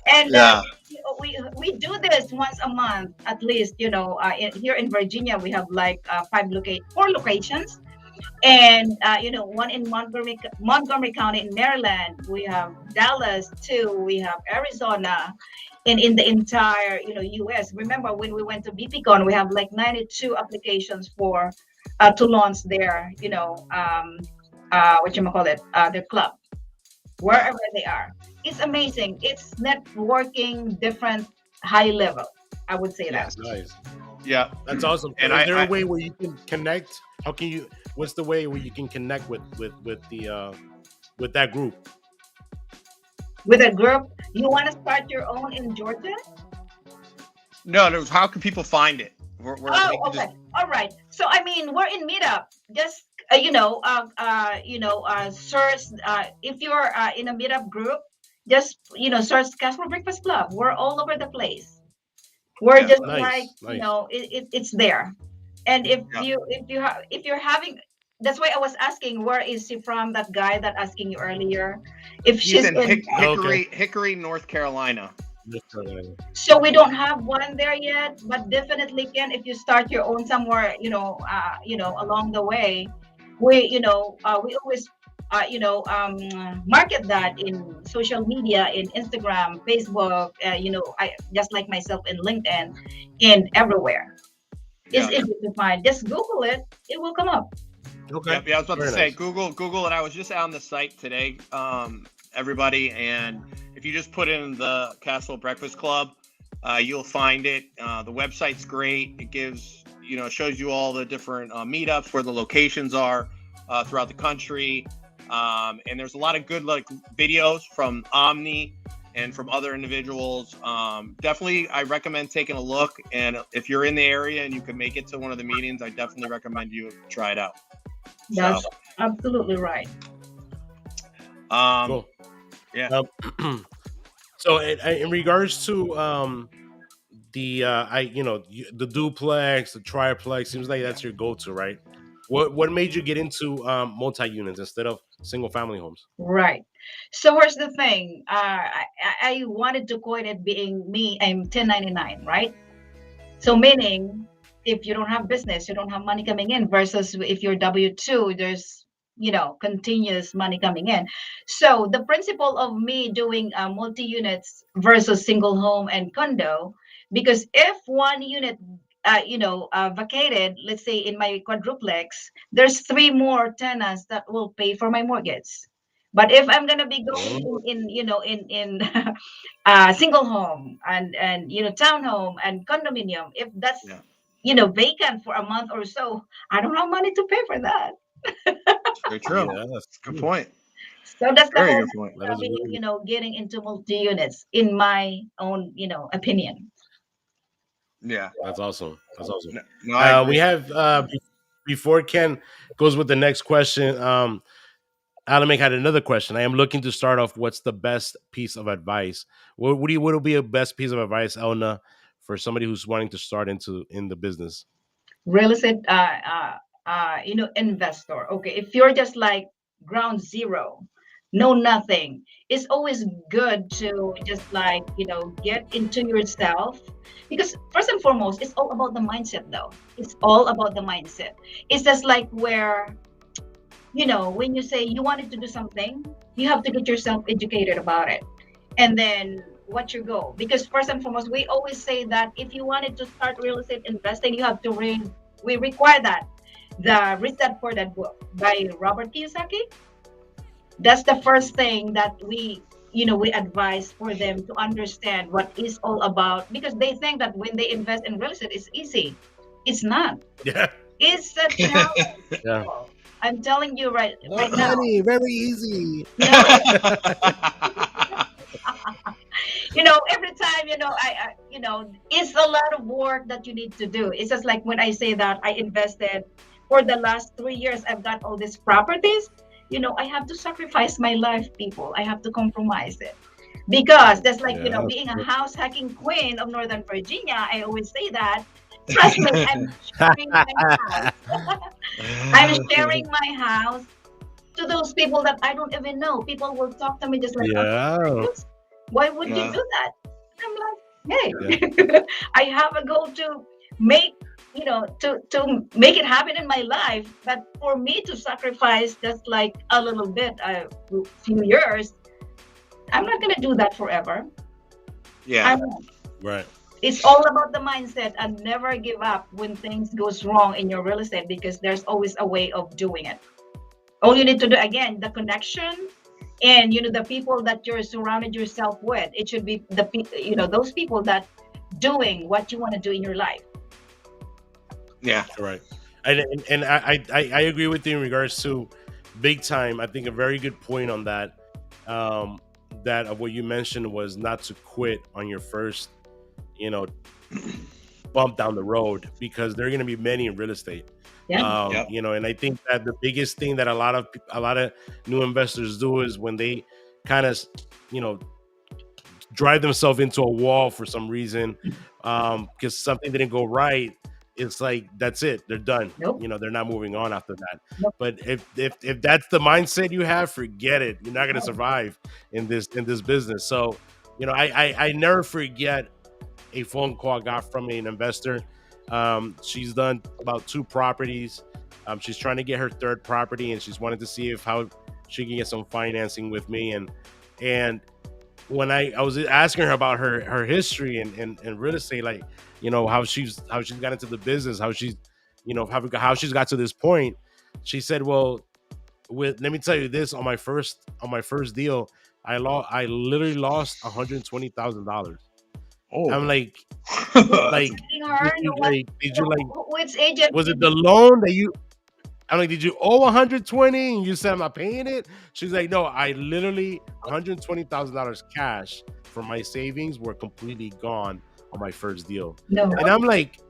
Speaker 3: And
Speaker 1: Yeah.
Speaker 3: we do this once a month at least. Here in Virginia, we have like 4 locations, and one in Montgomery County in Maryland. We have Dallas too. We have Arizona, and in the entire US. Remember when we went to BPCon, we have like 92 applications for to launch their what you call it, their club, wherever they are. It's amazing. It's networking, different high level. I would say that.
Speaker 1: Yes.
Speaker 2: Nice.
Speaker 1: Yeah.
Speaker 2: That's awesome.
Speaker 1: And
Speaker 2: Is there a
Speaker 1: I
Speaker 2: way where you can connect? How can you? What's the way where you can connect with that group?
Speaker 3: With a group, you want to start your own in Georgia?
Speaker 1: no, how can people find it? We
Speaker 3: Oh,
Speaker 1: can just
Speaker 3: okay. All right. So, I mean, we're in Meetup. Just search, if you're in a meetup group, just search Castle Breakfast Club. We're all over the place. We're
Speaker 1: Yeah.
Speaker 3: just like,
Speaker 2: Nice, nice.
Speaker 3: it's there. And if
Speaker 1: Yeah.
Speaker 3: if you're having, that's why I was asking, where is she from? That guy that asking you earlier, if
Speaker 1: He's
Speaker 3: she's
Speaker 1: in
Speaker 3: in.
Speaker 2: Okay.
Speaker 1: Hickory, North Carolina.
Speaker 3: So we don't have one there yet, but definitely can if you start your own somewhere, along the way. We always, market that in social media, in Instagram, Facebook. I just like myself in LinkedIn, and everywhere. It's
Speaker 1: Yeah.
Speaker 3: easy to find. Just Google it; it will come up.
Speaker 2: Okay.
Speaker 1: Yep. Yeah, I was about to
Speaker 2: Very
Speaker 1: say
Speaker 2: nice.
Speaker 1: Google it. I was just on the site today, everybody, and if you just put in the Castle Breakfast Club, you'll find it. The website's great. It gives, shows you all the different meetups, where the locations are throughout the country, and there's a lot of good like videos from Omni and from other individuals. Definitely, I recommend taking a look. And if you're in the area and you can make it to one of the meetings, I definitely recommend you try it out. So,
Speaker 3: That's absolutely right.
Speaker 1: um,
Speaker 2: Cool.
Speaker 1: yeah,
Speaker 2: So in regards to the the duplex, the triplex, seems like that's your go-to, right? What made you get into multi units instead of single family homes?
Speaker 3: Right. So here's the thing. I wanted to coin it being me. I'm 1099, right? So meaning, if you don't have business, you don't have money coming in. Versus if you're W-2, there's continuous money coming in. So the principle of me doing multi units versus single home and condo, because if one unit vacated, let's say in my quadruplex, there's three more tenants that will pay for my mortgage. But if I'm gonna be going
Speaker 2: Mm,
Speaker 3: in single home and townhome and condominium, if that's
Speaker 1: yeah,
Speaker 3: vacant for a month or so, I don't have money to pay for that.
Speaker 1: it's very true.
Speaker 2: yeah, that's
Speaker 1: It's a good
Speaker 2: true.
Speaker 1: point.
Speaker 3: So that's the
Speaker 1: Very
Speaker 3: whole
Speaker 1: good point.
Speaker 2: That
Speaker 3: of
Speaker 2: is
Speaker 3: me,
Speaker 2: really
Speaker 3: getting into multi units, in my own opinion.
Speaker 1: Yeah,
Speaker 2: that's awesome. That's awesome.
Speaker 1: no, no, I
Speaker 2: We
Speaker 1: agree.
Speaker 2: have before Ken goes with the next question. Alamek had another question. I am looking to start off. What's the best piece of advice? What would be a best piece of advice, Elna, for somebody who's wanting to start in the business?
Speaker 3: Real estate, investor. Okay, if you're just like ground zero, know nothing, it's always good to just like get into yourself, because first and foremost, it's all about the mindset. Though it's all about the mindset. It's just like where when you say you wanted to do something, you have to get yourself educated about it, and then what's your goal? Because first and foremost, we always say that if you wanted to start real estate investing, you have to read. We require that the Rich Dad Poor Dad book by Robert Kiyosaki. That's the first thing that we advise for them to understand what is all about, because they think that when they invest in real estate, it's easy. It's not.
Speaker 2: Yeah,
Speaker 3: It's a challenge,
Speaker 2: yeah.
Speaker 3: people. I'm telling you
Speaker 2: Oh,
Speaker 3: right now.
Speaker 2: honey, very easy.
Speaker 3: No, every time, it's a lot of work that you need to do. It's just like when I say that I invested for the last 3 years, I've got all these properties. I have to sacrifice my life, people. I have to compromise it, because that's like,
Speaker 2: Yeah,
Speaker 3: being a house hacking queen of Northern Virginia. I always say that. Trust me, I'm sharing my house. I'm sharing my house to those people that I don't even know. People will talk to me just like, "Are you
Speaker 2: yeah,
Speaker 3: serious? Why would you
Speaker 1: Yeah,
Speaker 3: do that?" I'm like,
Speaker 2: yeah.
Speaker 3: "Hey, I have a goal to make, to make it happen in my life. But for me to sacrifice just like a little bit, a few years, I'm not gonna do that forever.
Speaker 1: yeah,
Speaker 3: I'm
Speaker 2: Right.
Speaker 3: It's all about the mindset, and never give up when things goes wrong in your real estate, because there's always a way of doing it. All you need to do, again, the connection, and the people that you're surrounded yourself with. It should be those people that doing what you want to do in your life.
Speaker 1: yeah,
Speaker 2: Right. And I agree with you in regards to big time. I think a very good point on that. That of what you mentioned was not to quit on your first, you know, bump down the road, because there are going to be many in real estate.
Speaker 3: Yeah.
Speaker 1: Yep.
Speaker 2: And I think that the biggest thing that a lot of new investors do is when they kind of, you know, drive themselves into a wall for some reason, because something didn't go right. It's like that's it, they're done.
Speaker 3: Nope.
Speaker 2: They're not moving on after that.
Speaker 3: Nope.
Speaker 2: But if that's the mindset you have, forget it. You're not going to
Speaker 3: No.
Speaker 2: survive in this business. So I never forget a phone call I got from an investor. She's done about 2 properties. She's trying to get her third property, and she's wanted to see if how she can get some financing with me. And when I was asking her about her history and real estate, like, how she's got into the business, how she's, how she's got to this point, she said, well, let me tell you this, on my first deal, I literally lost $120,000.
Speaker 1: Oh.
Speaker 2: I'm like,
Speaker 3: What's
Speaker 2: like,
Speaker 3: hitting her?
Speaker 2: did you like,
Speaker 3: Which agent?
Speaker 2: was it the loan that you? I'm like, did you owe 120 and you said I'm not paying it? She's like, no, I literally $120,000 cash from my savings were completely gone on my first deal.
Speaker 3: No.
Speaker 2: And I'm like,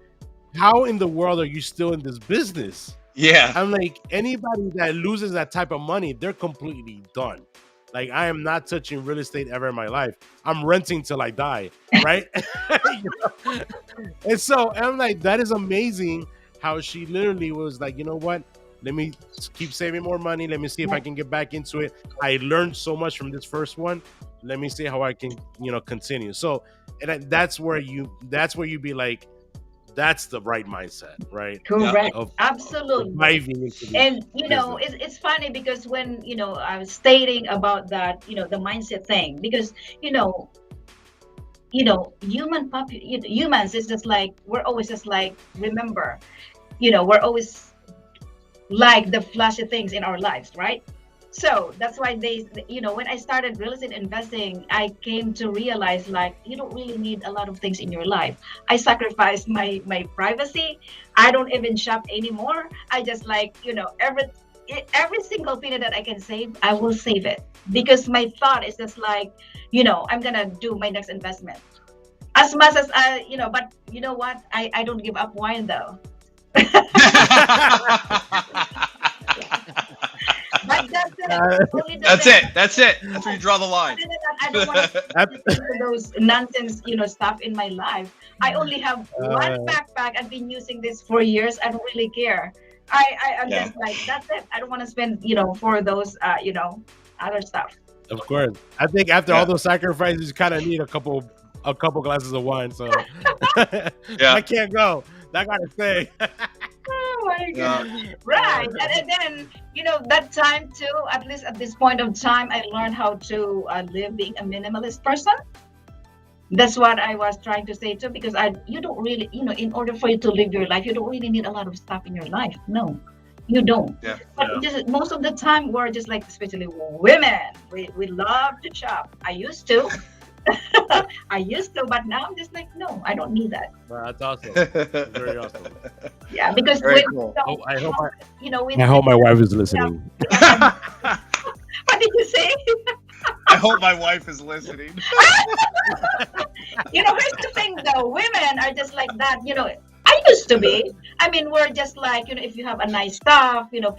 Speaker 2: how in the world are you still in this business?
Speaker 1: Yeah.
Speaker 2: I'm like, anybody that loses that type of money, they're completely done. Like, I am not touching real estate ever in my life. I'm renting till I die, right? And so I'm like, that is amazing how she literally was like, you know what? Let me keep saving more money. Let me see if I can get back into it. I learned so much from this first one. Let me see how I can, continue. So, and that's where you be like, that's the right mindset, right?
Speaker 3: Correct.
Speaker 2: Of
Speaker 3: Absolutely.
Speaker 2: diving into the
Speaker 3: And
Speaker 2: business.
Speaker 3: it's funny because when I was stating about that, the mindset thing, because humans is just like, we're always just like, remember, we're always like the flashy things in our lives, right? So that's why when I started real estate investing, I came to realize, like, you don't really need a lot of things in your life. I sacrificed my privacy. I don't even shop anymore. I just, like, every single penny that I can save, I will save it, because my thought is just like, I'm gonna do my next investment as much as but you know what? I don't give up wine though. But that's it. Only the
Speaker 1: That's
Speaker 3: thing-
Speaker 1: it. That's it. That's where you draw the line.
Speaker 3: Other than that, I don't want to listen to those nonsense, stuff in my life. I only have one backpack. I've been using this for years. I don't really care. I'm
Speaker 1: Yeah.
Speaker 3: just like, that's it. I don't want to spend, for those, other stuff.
Speaker 2: Of course. I think after
Speaker 1: Yeah.
Speaker 2: all those sacrifices, you kind of need a couple glasses of wine. So
Speaker 1: Yeah.
Speaker 2: I can't go. I gotta stay.
Speaker 3: Oh my God.
Speaker 1: Yeah.
Speaker 3: Right. And then, that time too, at least at this point of time, I learned how to live being a minimalist person. That's what I was trying to say too, because you don't really, in order for you to live your life, you don't really need a lot of stuff in your life. No, you don't.
Speaker 1: Yeah.
Speaker 3: But just most of the time, we're just like, especially women, we love to shop. I used to. But now I'm just like, no, I don't need that.
Speaker 2: Well, that's awesome. That's very awesome.
Speaker 3: Yeah, because
Speaker 1: Very
Speaker 3: when,
Speaker 1: cool.
Speaker 2: I hope
Speaker 3: when,
Speaker 2: I hope my wife is listening.
Speaker 3: what did you say?
Speaker 1: I hope my wife is listening.
Speaker 3: Here's the thing though, women are just like that. I used to be. I mean, we're just like, if you have a nice stuff, people,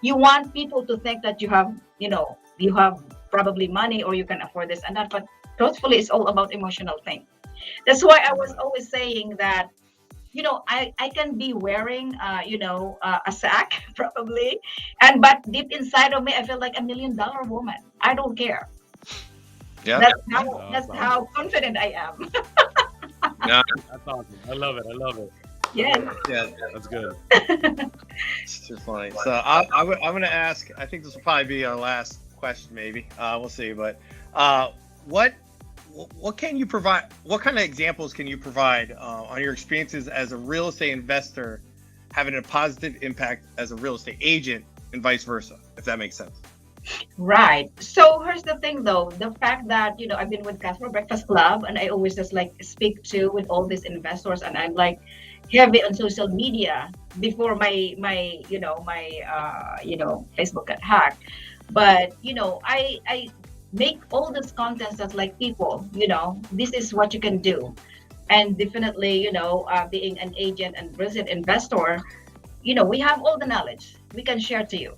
Speaker 3: you want people to think that you have, you have probably money or you can afford this and that. But truthfully, it's all about emotional thing. That's why I was always saying that, I can be wearing, a sack probably, but deep inside of me, I feel like $1 million woman. I don't care.
Speaker 1: Yeah.
Speaker 3: That's how confident I am.
Speaker 1: Yeah.
Speaker 2: That's awesome. I love it.
Speaker 3: Yes.
Speaker 1: Yeah.
Speaker 2: That's good.
Speaker 1: It's too funny. So I'm going to ask, I think this will probably be our last question, maybe. We'll see. But what can you provide? What kind of examples can you provide on your experiences as a real estate investor having a positive impact as a real estate agent and vice versa, if that makes sense?
Speaker 3: Right. So here's the thing though, the fact that, I've been with Casper Breakfast Club and I always just like speak to with all these investors, and I'm like heavy on social media before my Facebook got hacked. But, I make all this content that's like, people, this is what you can do. And definitely, being an agent and resident investor, we have all the knowledge we can share to you.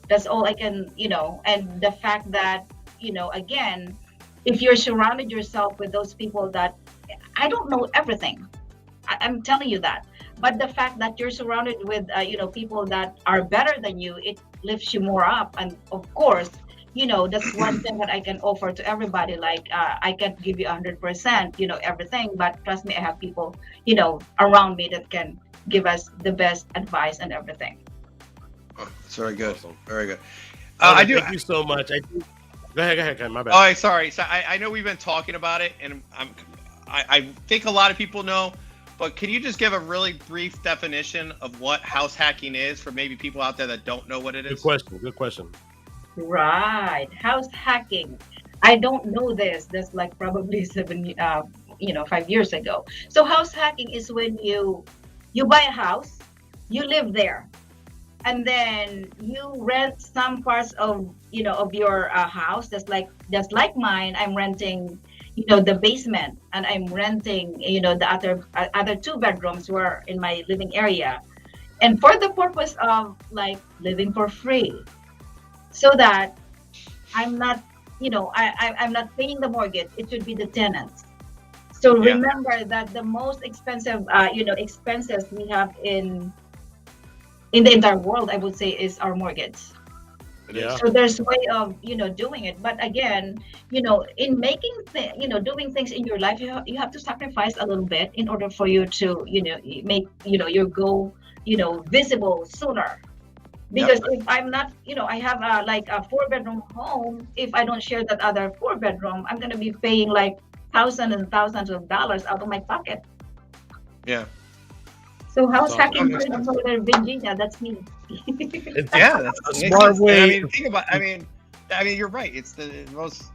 Speaker 3: That's all I can, and the fact that, again, if you're surrounded yourself with those people that I don't know everything, I'm telling you that. But the fact that you're surrounded with, people that are better than you, it lifts you more up. And of course, that's one thing that I can offer to everybody. Like, I can't give you 100%, everything, but trust me, I have people, around me that can give us the best advice and everything.
Speaker 1: Oh, that's very good.
Speaker 2: Awesome.
Speaker 1: Very good.
Speaker 2: Okay,
Speaker 1: I do.
Speaker 2: thank you so much. Go ahead, Ken, my bad.
Speaker 1: All right, sorry. So I know we've been talking about it, and I think a lot of people know, but can you just give a really brief definition of what house hacking is for maybe people out there that don't know what it is?
Speaker 2: Good question.
Speaker 3: Right. House hacking. I don't know this. That's like probably 5 years ago. So house hacking is when you buy a house, you live there, and then you rent some parts of your house. Just like mine. I'm renting, the basement, and I'm renting, the other two bedrooms were in my living area, and for the purpose of like living for free, so that I'm not, I'm not paying the mortgage. It should be the tenants. So
Speaker 1: Yeah.
Speaker 3: remember that the most expensive, expenses we have in the entire world, I would say, is our mortgage.
Speaker 1: It
Speaker 2: Yeah.
Speaker 1: is.
Speaker 3: So there's a way of, doing it. But again, in making doing things in your life, you have to sacrifice a little bit in order for you to, make, your goal, visible sooner. Because if I'm not, I have like a 4-bedroom home. If I don't share that other 4-bedroom, I'm going to be paying like thousands and thousands of dollars out of my pocket.
Speaker 1: Yeah.
Speaker 3: So house
Speaker 2: That's
Speaker 3: hacking
Speaker 1: awesome.
Speaker 3: for Northern Virginia, that's me.
Speaker 1: Yeah, that's
Speaker 2: a
Speaker 1: makes
Speaker 2: smart
Speaker 1: sense.
Speaker 2: way.
Speaker 1: And I mean, think about. I mean, you're right. It's the most.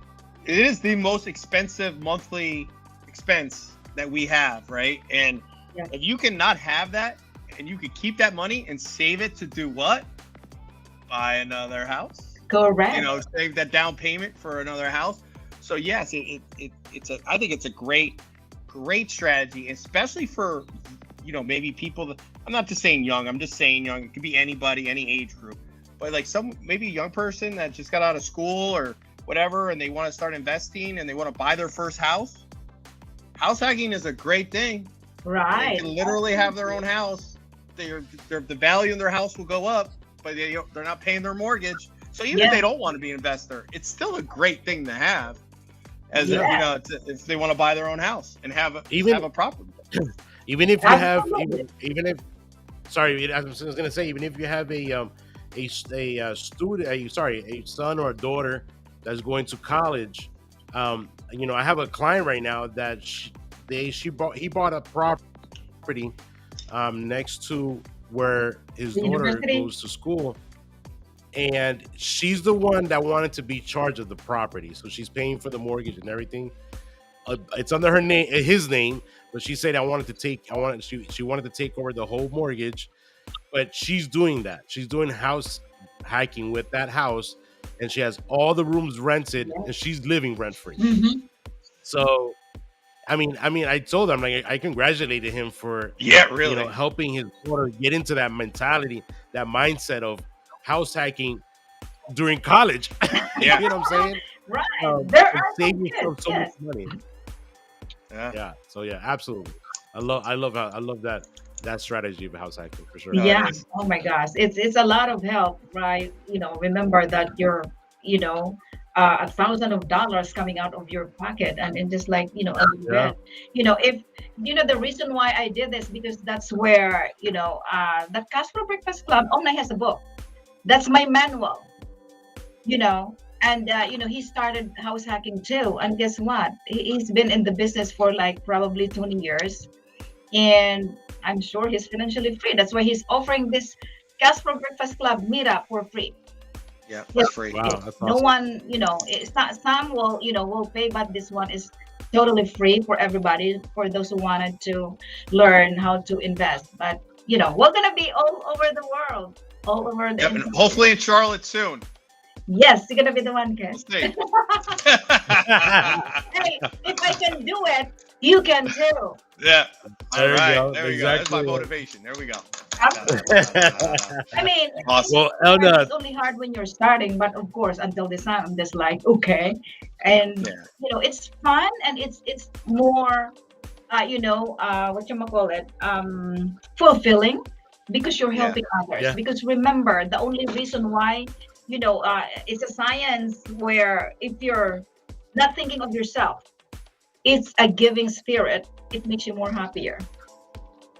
Speaker 1: It is the most expensive monthly expense that we have, right? And
Speaker 3: Yeah.
Speaker 1: if you can not have that, and you could keep that money and save it to do what? Buy another house.
Speaker 3: Correct.
Speaker 1: Save that down payment for another house. So yes, it's a. I think it's a great strategy, especially for maybe people that, I'm not just saying young, I'm just saying young. It could be anybody, any age group, but like maybe a young person that just got out of school or whatever, and they want to start investing and they want to buy their first house. House hacking is a great thing. They
Speaker 3: Right.
Speaker 1: can literally have their own house. The value in their house will go up, but they're not paying their mortgage. So even if
Speaker 3: Yeah.
Speaker 1: they don't want to be an investor, it's still a great thing to have. As
Speaker 3: Yeah.
Speaker 1: if they want to buy their own house and have a property.
Speaker 2: Even if you have,
Speaker 3: Absolutely.
Speaker 2: even if, sorry, I was gonna say, even if you have a student, a son or a daughter that's going to college, I have a client right now that he bought a property next to where his
Speaker 3: The
Speaker 2: daughter
Speaker 3: university?
Speaker 2: goes to school, and she's the one that wanted to be charged of the property, so she's paying for the mortgage and everything. It's under his name, but she said she wanted to take over the whole mortgage, but she's doing that. She's doing house hacking with that house, and she has all the rooms rented, and she's living rent free.
Speaker 3: Mm-hmm.
Speaker 2: So, I told him, like, I congratulated him for
Speaker 1: Yeah, really.
Speaker 2: helping his daughter get into that mentality, that mindset of house hacking during college.
Speaker 1: Yeah.
Speaker 2: You know what I'm saying?
Speaker 3: Right. There
Speaker 2: And
Speaker 3: are
Speaker 2: save
Speaker 3: some
Speaker 2: yourself
Speaker 3: kids,
Speaker 2: so much
Speaker 3: yes.
Speaker 2: money.
Speaker 1: Yeah.
Speaker 2: Yeah. So yeah, absolutely. I love that strategy of house hacking for sure.
Speaker 1: No, it
Speaker 3: Yeah.
Speaker 1: is.
Speaker 3: Oh my gosh. It's a lot of help, right? Remember that you're, $1,000 coming out of your pocket, and just like, a little
Speaker 2: Yeah.
Speaker 3: bit. If the reason why I did this, because that's where, the Cash for Breakfast Club online has a book. That's my manual, and he started house hacking too. And guess what? He's been in the business for like probably 20 years, and I'm sure he's financially free. That's why he's offering this Cash for Breakfast Club meetup for free.
Speaker 1: Yeah,
Speaker 3: Yes,
Speaker 1: it's free.
Speaker 2: Wow, that's
Speaker 3: no
Speaker 2: awesome.
Speaker 3: one, it's not, some will pay, but this one is totally free for everybody, for those who wanted to learn how to invest. But we're gonna be all over the world, all over the
Speaker 1: Yep, and
Speaker 3: entire-
Speaker 1: hopefully in Charlotte soon.
Speaker 3: Yes, you're gonna be the one,
Speaker 1: We'll
Speaker 3: Ken.
Speaker 1: see.
Speaker 3: Hey, if I can do it, You can too.
Speaker 1: Yeah. All
Speaker 2: There you
Speaker 1: right.
Speaker 2: go.
Speaker 1: There we go. That's
Speaker 2: Exactly.
Speaker 1: my motivation. There we go.
Speaker 3: Absolutely. I mean,
Speaker 2: Well,
Speaker 3: it's
Speaker 2: Elna,
Speaker 3: only hard when you're starting, but of course, until this time, I'm just like, okay, and
Speaker 1: Yeah.
Speaker 3: it's fun and it's more, what you call it, fulfilling because you're
Speaker 1: Yeah.
Speaker 3: helping others.
Speaker 2: yeah,
Speaker 3: Because remember, the only reason why, it's a science where if you're not thinking of yourself, it's a giving spirit. It makes you more happier.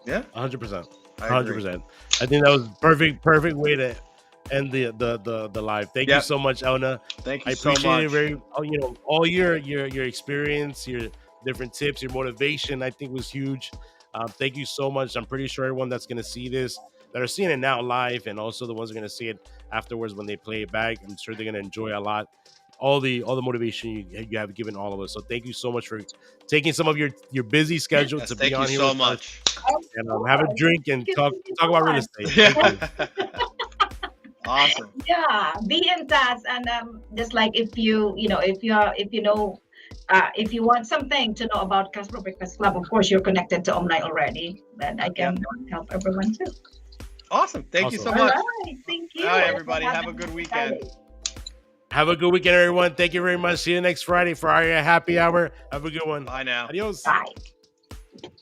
Speaker 1: Yeah.
Speaker 2: 100%,
Speaker 1: I agree.
Speaker 2: 100%. I think that was perfect way to end the live. Thank you
Speaker 1: Yep.
Speaker 2: so much, Elna.
Speaker 1: Thank
Speaker 2: I
Speaker 1: you so
Speaker 2: appreciate it
Speaker 1: much.
Speaker 2: very. All your experience, your different tips, your motivation. I think was huge. Thank you so much. I'm pretty sure everyone that's gonna see this, that are seeing it now live, and also the ones that are gonna see it afterwards when they play it back, I'm sure they're gonna enjoy a lot. All the motivation you have given all of us. So thank you so much for taking some of your busy schedule
Speaker 1: Yes.
Speaker 2: to be
Speaker 1: Thank you
Speaker 2: on here
Speaker 1: so
Speaker 2: with us
Speaker 1: much.
Speaker 3: Of
Speaker 2: and have a
Speaker 3: course.
Speaker 2: drink
Speaker 3: Thank
Speaker 2: and
Speaker 3: you,
Speaker 2: talk
Speaker 3: thank you
Speaker 2: talk
Speaker 3: so
Speaker 2: about real
Speaker 3: much.
Speaker 2: estate. Thank you.
Speaker 1: Yeah. Awesome.
Speaker 3: Yeah, be in touch, and just like if you want something to know about Castro Breakfast Club, of course you're connected to Omni already, then I
Speaker 1: Yeah.
Speaker 3: can help everyone too.
Speaker 1: Awesome. Thank you so
Speaker 2: Awesome.
Speaker 3: All
Speaker 1: much.
Speaker 3: right, thank
Speaker 1: All
Speaker 3: you,
Speaker 1: right,
Speaker 3: and
Speaker 1: everybody.
Speaker 3: have
Speaker 1: Have
Speaker 3: a
Speaker 1: a good
Speaker 3: happy
Speaker 1: weekend.
Speaker 3: Friday.
Speaker 2: Have a good weekend, everyone. Thank you very much. See you next Friday for our happy hour. Have a good one.
Speaker 1: Bye now.
Speaker 2: Adios.
Speaker 3: Bye.